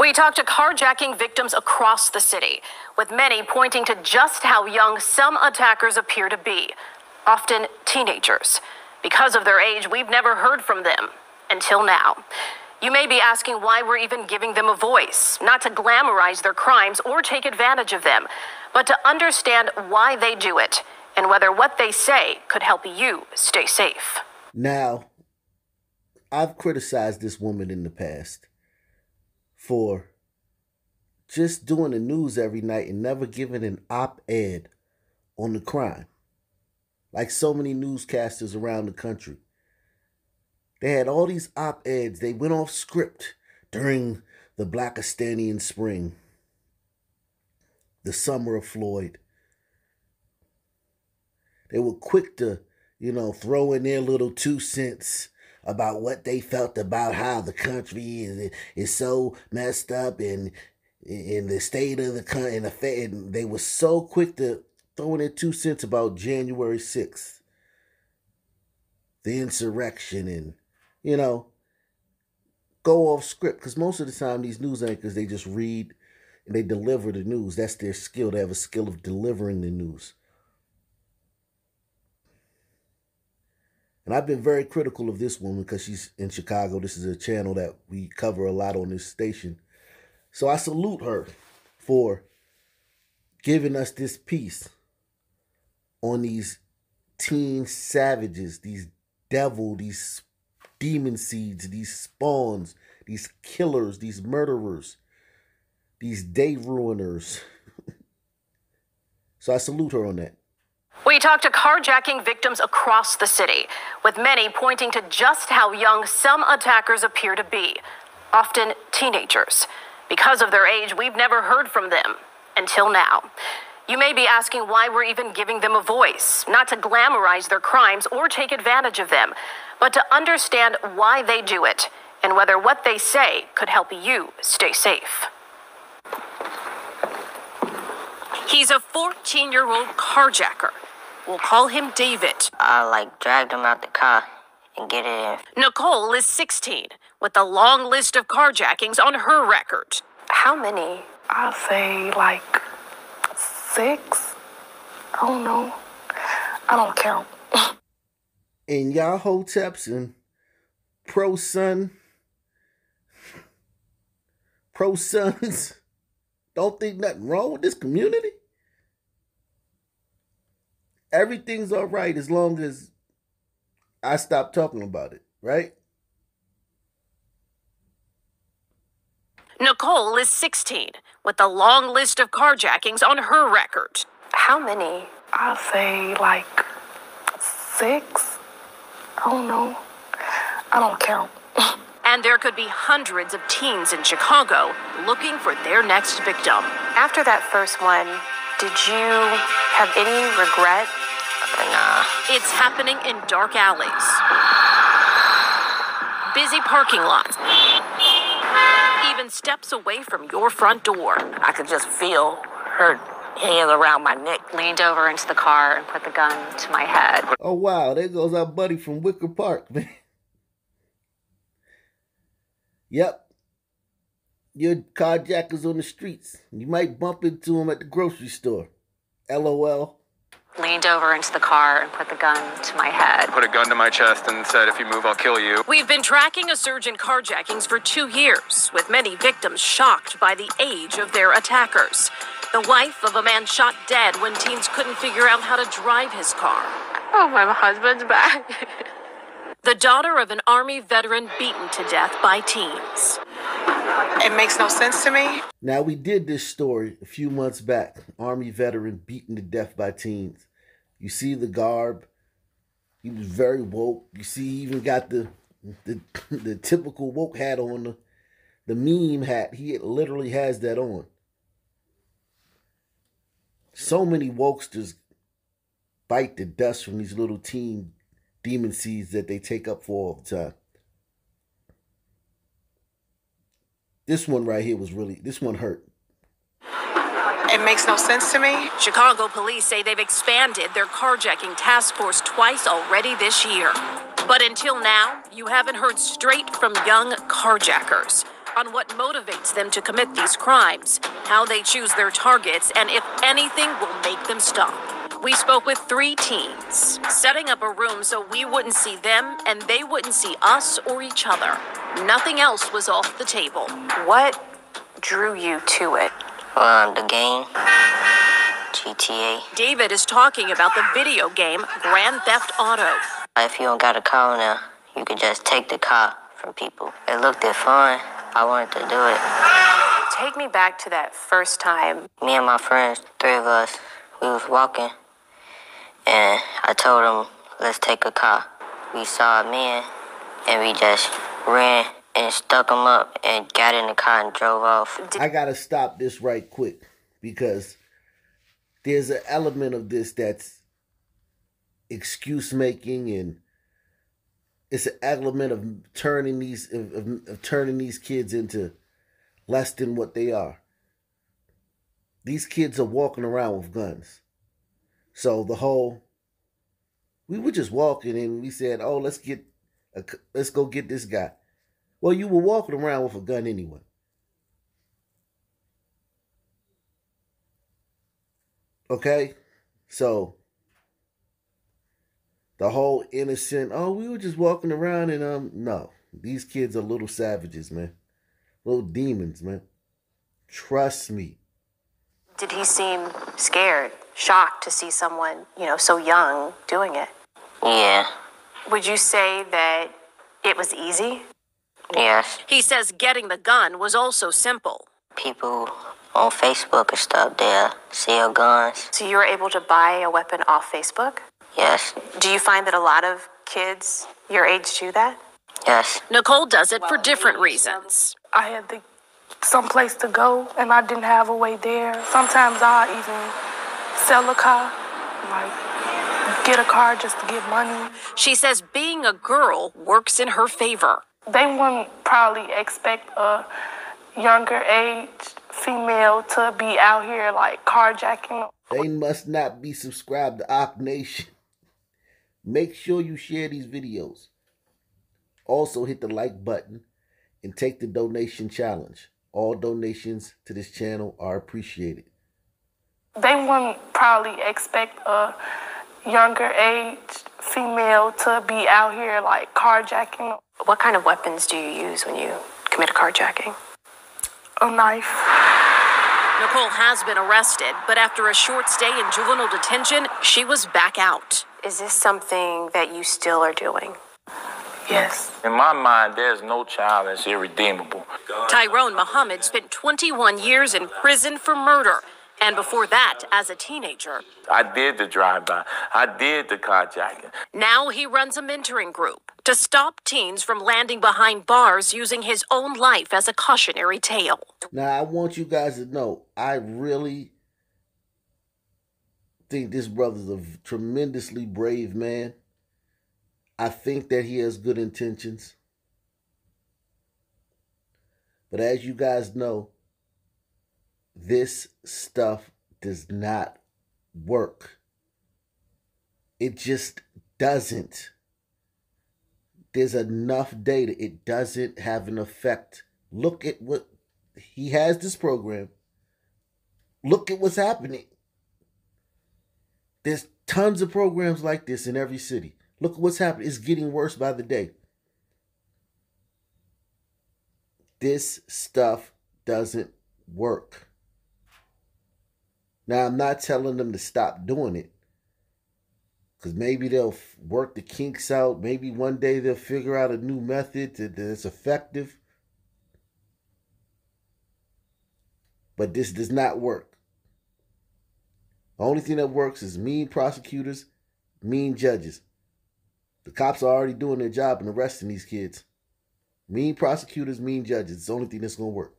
We talked to carjacking victims across the city, with many pointing to just how young some attackers appear to be, often teenagers. Because of their age, we've never heard from them until now. You may be asking why we're even giving them a voice, not to glamorize their crimes or take advantage of them, but to understand why they do it and whether what they say could help you stay safe. Now, I've criticized this woman in the past for just doing the news every night and never giving an op-ed on the crime. Like so many newscasters around the country. They had all these op-eds. They went off script during the Blackistanian Spring, the summer of Floyd. They were quick to, throw in their little 2 cents about what they felt about how the country is so messed up and in the state of the country. And they were so quick to throw in their 2 cents about January 6th, the insurrection, and, go off script. Because most of the time, these news anchors, they just read and they deliver the news. That's their skill. They have a skill of delivering the news. And I've been very critical of this woman because she's in Chicago. This is a channel that we cover a lot on this station. So I salute her for giving us this piece on these teen savages, these these demon seeds, these spawns, these killers, these murderers, these day ruiners. So I salute her on that. We talked to carjacking victims across the city, with many pointing to just how young some attackers appear to be, often teenagers. Because of their age, we've never heard from them until now. You may be asking why we're even giving them a voice, not to glamorize their crimes or take advantage of them, but to understand why they do it and whether what they say could help you stay safe. He's a 14-year-old carjacker. We'll call him David. I dragged him out the car and get it in. Nicole is 16, with a long list of carjackings on her record. How many? I'll say 6. I don't know. I don't count. And y'all hoteps and pro-sons don't think nothing wrong with this community? Everything's all right as long as I stop talking about it, right? Nicole is 16, with a long list of carjackings on her record. How many? I'll say 6. I don't know. I don't count. And there could be hundreds of teens in Chicago looking for their next victim. After that first one, did you have any regret? Nah. It's happening in dark alleys, busy parking lots, even steps away from your front door. I could just feel her hand around my neck. Leaned over into the car and put the gun to my head. Oh, wow. There goes our buddy from Wicker Park, man. Yep. Your carjackers on the streets. You might bump into them at the grocery store. LOL. Leaned over into the car and put the gun to my head. Put a gun to my chest and said, if you move, I'll kill you. We've been tracking a surge in carjackings for 2 years, with many victims shocked by the age of their attackers. The wife of a man shot dead when teens couldn't figure out how to drive his car. Oh, my husband's back. The daughter of an Army veteran beaten to death by teens. It makes no sense to me. Now, we did this story a few months back. Army veteran beaten to death by teens. You see the garb. He was very woke. You see he even got the typical woke hat on, the meme hat. He literally has that on. So many wokesters bite the dust from these little teen demon seeds that they take up for all the time. This one right here this one hurt. It makes no sense to me. Chicago police say they've expanded their carjacking task force twice already this year. But until now, you haven't heard straight from young carjackers. on what motivates them to commit these crimes, how they choose their targets, and if anything will make them stop. We spoke with 3 teens, setting up a room so we wouldn't see them and they wouldn't see us or each other. Nothing else was off the table. What drew you to it? The game, GTA. David is talking about the video game Grand Theft Auto. If you don't got a car now, you could just take the car from people. It looked fun. I wanted to do it. Take me back to that first time. Me and my friends, 3 of us, we was walking, and I told them, let's take a car. We saw a man, and we just ran and stuck him up and got in the car and drove off. I gotta stop this right quick because there's an element of this that's excuse making, and it's an element of turning these kids into less than what they are. These kids are walking around with guns. So we were just walking and we said, oh, let's go get this guy. Well, you were walking around with a gun anyway. Okay? So the whole innocent, oh, we were just walking around and no. These kids are little savages, man. Little demons, man. Trust me. Did he seem scared, shocked to see someone, so young doing it? Yeah. Would you say that it was easy? Yes. He says getting the gun was also simple. People on Facebook and stuff, they sell guns. So you were able to buy a weapon off Facebook? Yes. Do you find that a lot of kids your age do that? Yes. Nicole does it for different reasons. I had some place to go, and I didn't have a way there. Sometimes I'll even sell a car, like get a car just to get money. She says being a girl works in her favor. They wouldn't probably expect a younger age female to be out here like carjacking. They must not be subscribed to Op Nation. Make sure you share these videos. Also hit the like button and take the donation challenge. All donations to this channel are appreciated. They wouldn't probably expect a younger age female to be out here like carjacking. What kind of weapons do you use when you commit a carjacking? A knife. Nicole has been arrested, but after a short stay in juvenile detention, she was back out. Is this something that you still are doing? Yes. In my mind, there's no child that's irredeemable. Tyrone Muhammad spent 21 years in prison for murder, and before that, as a teenager. I did the drive-by. I did the carjacking. Now he runs a mentoring group to stop teens from landing behind bars, using his own life as a cautionary tale. Now, I want you guys to know, I really think this brother's a tremendously brave man. I think that he has good intentions. But as you guys know, this stuff does not work. It just doesn't. There's enough data. It doesn't have an effect. Look at what he has, this program. Look at what's happening. There's tons of programs like this in every city. Look at what's happening. It's getting worse by the day. This stuff doesn't work. Now, I'm not telling them to stop doing it, because maybe they'll work the kinks out. Maybe one day they'll figure out a new method that's effective. But this does not work. The only thing that works is mean prosecutors, mean judges. The cops are already doing their job and arresting these kids. Mean prosecutors, mean judges. It's the only thing that's going to work.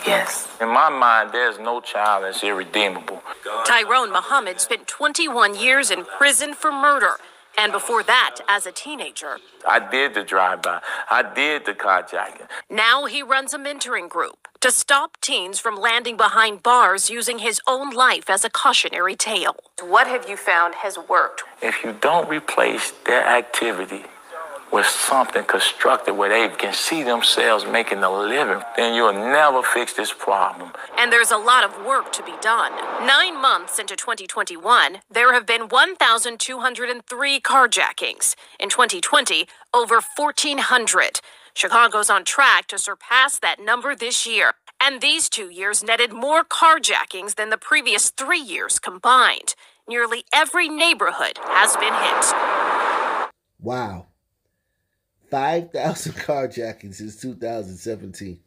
Yes. In my mind, there's no child that's irredeemable. Tyrone Muhammad spent 21 years in prison for murder, and before that, as a teenager. I did the drive-by. I did the carjacking. Now he runs a mentoring group to stop teens from landing behind bars, using his own life as a cautionary tale. What have you found has worked? If you don't replace their activity with something constructive where they can see themselves making a living, then you'll never fix this problem. And there's a lot of work to be done. 9 months into 2021, there have been 1,203 carjackings. In 2020, over 1,400. Chicago's on track to surpass that number this year. And these 2 years netted more carjackings than the previous 3 years combined. Nearly every neighborhood has been hit. Wow. 5,000 carjackings since 2017.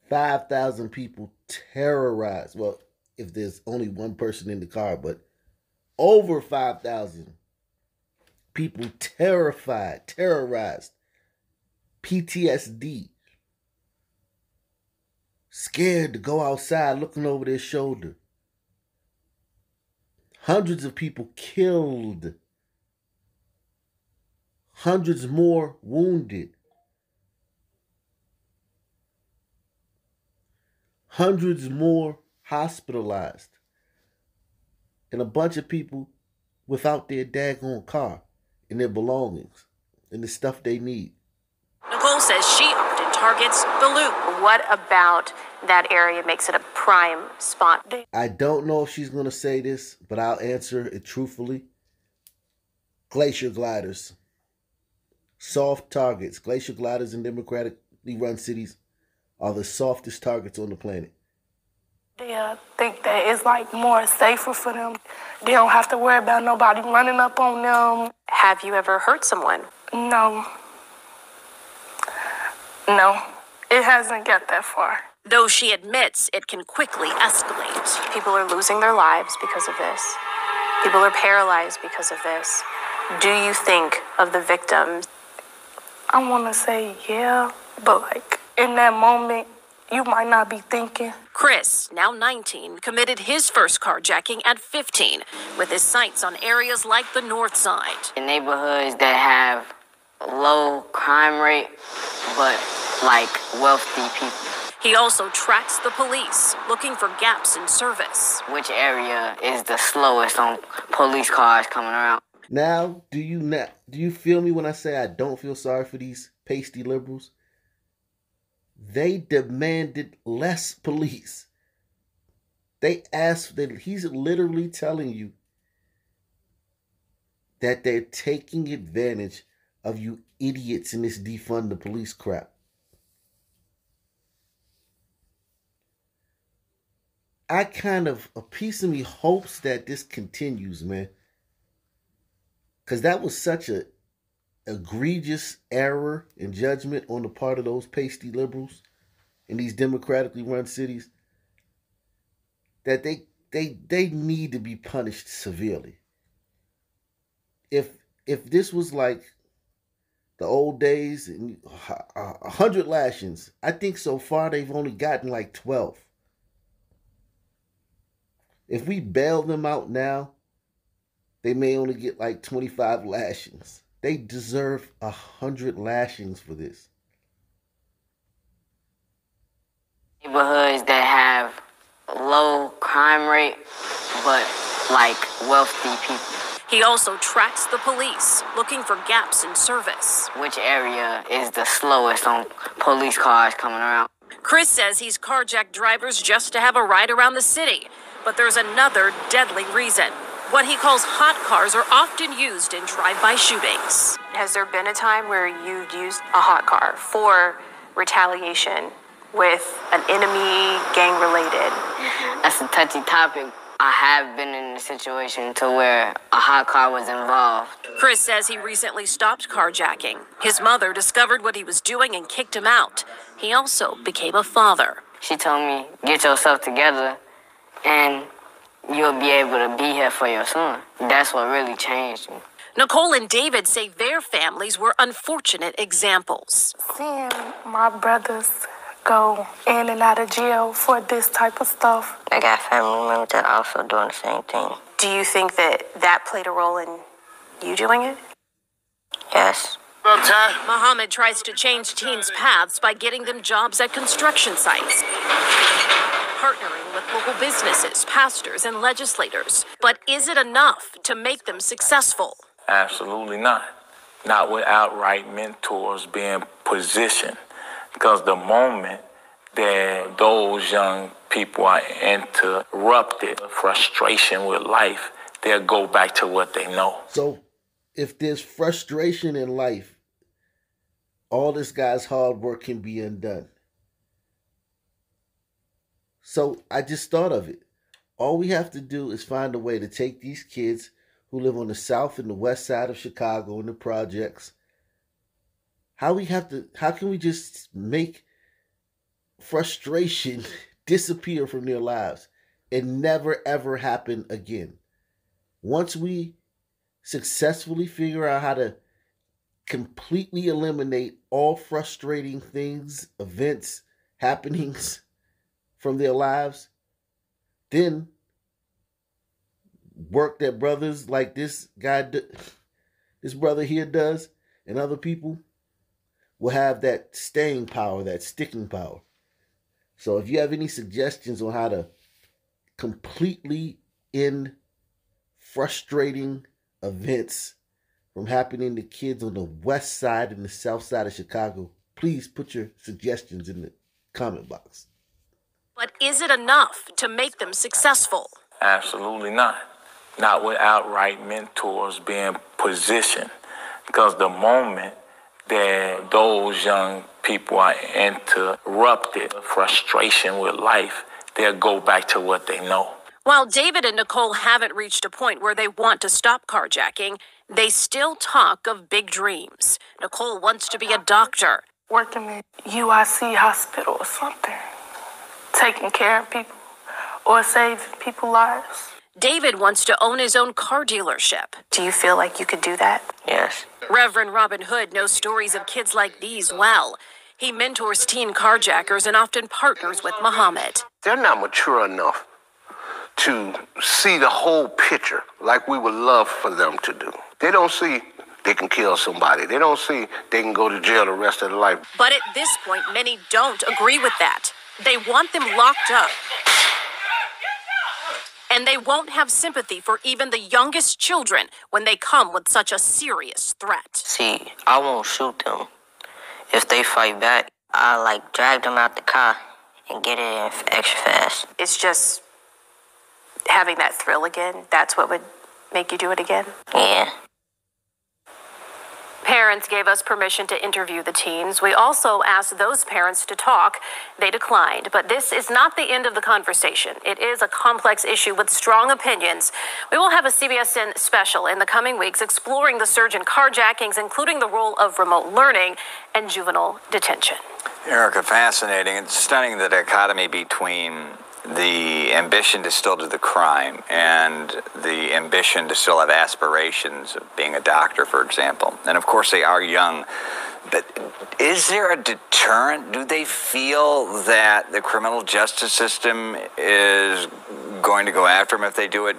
5,000 people terrorized. Well, if there's only one person in the car, but over 5,000 people terrorized. PTSD. Scared to go outside looking over their shoulder. Hundreds of people killed. Hundreds more wounded. Hundreds more hospitalized. And a bunch of people without their daggone car and their belongings and the stuff they need. Nicole says she often targets the Loop. What about that area makes it a prime spot? I don't know if she's going to say this, but I'll answer it truthfully. Glacier gliders. Soft targets. Glacier gliders in democratically run cities are the softest targets on the planet. I think that it's like more safer for them. They don't have to worry about nobody running up on them. Have you ever hurt someone? No. No, it hasn't got that far. Though she admits it can quickly escalate. People are losing their lives because of this. People are paralyzed because of this. Do you think of the victims? I want to say yeah, but like in that moment, you might not be thinking. Chris, now 19, committed his first carjacking at 15, with his sights on areas like the North Side. In neighborhoods that have low crime rate, but like wealthy people. He also tracks the police, looking for gaps in service. Which area is the slowest on police cars coming around? Now, do you feel me when I say I don't feel sorry for these pasty liberals? They demanded less police. They asked that he's literally telling you that they're taking advantage of you idiots in this defund the police crap. A piece of me hopes that this continues, man. Because that was such a egregious error in judgment on the part of those pasty liberals in these democratically run cities that they need to be punished severely. If this was like the old days, 100 lashings, I think so far they've only gotten like 12. If we bail them out now, they may only get like 25 lashings. They deserve 100 lashings for this. Neighborhoods that have low crime rate, but like wealthy people. He also tracks the police, looking for gaps in service. Which area is the slowest on police cars coming around? Chris says he's carjacked drivers just to have a ride around the city. But there's another deadly reason. What he calls hot cars are often used in drive-by shootings. Has there been a time where you used a hot car for retaliation with an enemy, gang-related? That's a touchy topic. I have been in a situation to where a hot car was involved. Chris says he recently stopped carjacking. His mother discovered what he was doing and kicked him out. He also became a father. She told me, get yourself together and you'll be able to be here for your son. That's what really changed me. Nicole and David say their families were unfortunate examples. Seeing my brothers go in and out of jail for this type of stuff. I got family members that are also doing the same thing. Do you think that played a role in you doing it? Yes. Muhammad tries to change teens' paths by getting them jobs at construction sites, partnering with local businesses, pastors, and legislators. But is it enough to make them successful? Absolutely not. not with outright mentors being positioned. Because the moment that those young people are interrupted, frustration with life, they'll go back to what they know. So if there's frustration in life, all this guy's hard work can be undone. So I just thought of it. All we have to do is find a way to take these kids who live on the south and the west side of Chicago in the projects. How can we just make frustration disappear from their lives and never ever happen again? Once we successfully figure out how to completely eliminate all frustrating things, events, happenings from their lives, then work that brothers like this brother here does, and other people will have that staying power, that sticking power. So if you have any suggestions on how to completely end frustrating events from happening to kids on the west side and the south side of Chicago, please put your suggestions in the comment box. But is it enough to make them successful? Absolutely not. Not with outright mentors being positioned. Because the moment that those young people are interrupted, frustration with life, they'll go back to what they know. While David and Nicole haven't reached a point where they want to stop carjacking, they still talk of big dreams. Nicole wants to be a doctor. Working at UIC hospital or something. Taking care of people or saving people's lives. David wants to own his own car dealership. Do you feel like you could do that? Yes. Reverend Robin Hood knows stories of kids like these well. He mentors teen carjackers and often partners with Muhammad. They're not mature enough to see the whole picture like we would love for them to do. They don't see they can kill somebody. They don't see they can go to jail the rest of their life. But at this point, many don't agree with that. They want them locked up. And they won't have sympathy for even the youngest children when they come with such a serious threat. See, I won't shoot them. If they fight back, I drag them out the car and get it in extra fast. It's just having that thrill again. That's what would make you do it again? Yeah. Parents gave us permission to interview the teens. We also asked those parents to talk. They declined. But this is not the end of the conversation. It is a complex issue with strong opinions. We will have a CBSN special in the coming weeks exploring the surge in carjackings, including the role of remote learning and juvenile detention. Erica, fascinating. It's stunning the dichotomy between the ambition to still do the crime and the ambition to still have aspirations of being a doctor, for example. And of course, they are young. But is there a deterrent? Do they feel that the criminal justice system is going to go after them if they do it,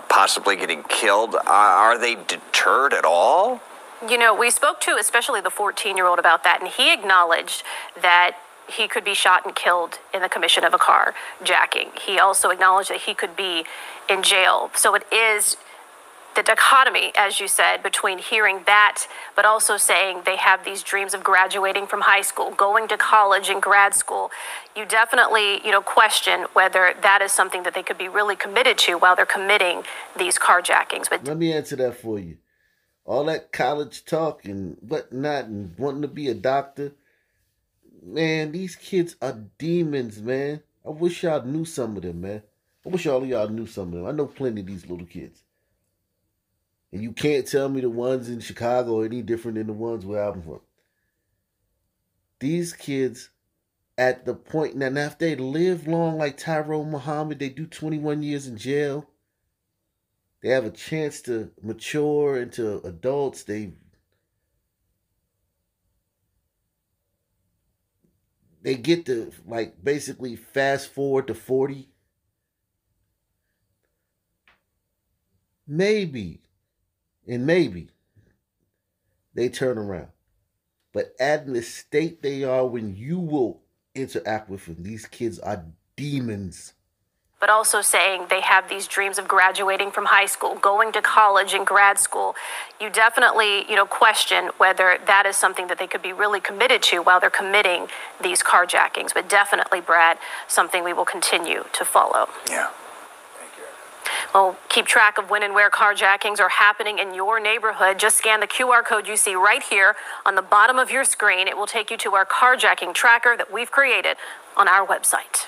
possibly getting killed? Are they deterred at all? We spoke to especially the 14-year-old about that, and he acknowledged that he could be shot and killed in the commission of a carjacking. He also acknowledged that he could be in jail. So it is the dichotomy, as you said, between hearing that, but also saying they have these dreams of graduating from high school, going to college and grad school. You definitely, question whether that is something that they could be really committed to while they're committing these carjackings. But let me answer that for you. All that college talk and whatnot and wanting to be a doctor, man, these kids are demons, man. I wish y'all knew some of them, man. I wish all of y'all knew some of them. I know plenty of these little kids. And you can't tell me the ones in Chicago are any different than the ones where I'm from. These kids, at the point, now if they live long like Tyrone Muhammad, they do 21 years in jail. They have a chance to mature into adults. They get to basically fast forward to 40. Maybe they turn around. But at the state they are when you will interact with them, these kids are demons. but also saying they have these dreams of graduating from high school, going to college and grad school. You definitely, question whether that is something that they could be really committed to while they're committing these carjackings. But definitely, Brad, something we will continue to follow. Yeah. Well, keep track of when and where carjackings are happening in your neighborhood. Just scan the QR code you see right here on the bottom of your screen. It will take you to our carjacking tracker that we've created on our website.